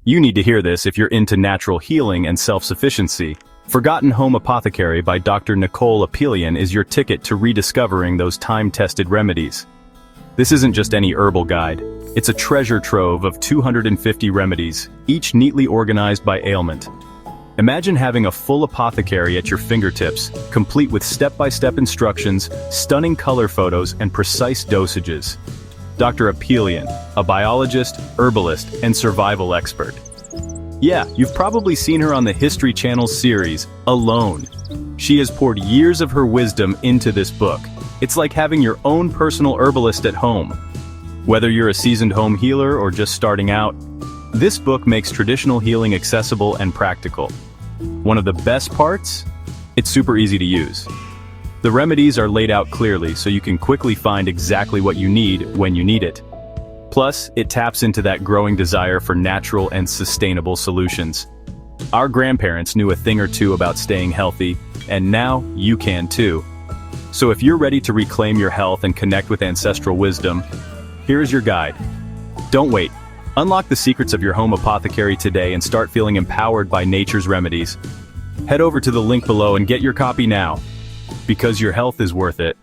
You need to hear this if you're into natural healing and self-sufficiency. Forgotten Home Apothecary by Dr. Nicole Apelian is your ticket to rediscovering those time-tested remedies. This isn't just any herbal guide. It's a treasure trove of 250 remedies, each neatly organized by ailment. Imagine having a full apothecary at your fingertips, complete with step-by-step instructions, stunning color photos, and precise dosages. Dr. Apelian, a biologist, herbalist, and survival expert. Yeah, you've probably seen her on the History Channel's series, Alone. She has poured years of her wisdom into this book. It's like having your own personal herbalist at home. Whether you're a seasoned home healer or just starting out, this book makes traditional healing accessible and practical. One of the best parts? It's super easy to use. The remedies are laid out clearly so you can quickly find exactly what you need when you need it. Plus, it taps into that growing desire for natural and sustainable solutions. Our grandparents knew a thing or two about staying healthy, and now you can too. So if you're ready to reclaim your health and connect with ancestral wisdom, here's your guide. Don't wait. Unlock the secrets of your home apothecary today and start feeling empowered by nature's remedies. Head over to the link below and get your copy now, because your health is worth it.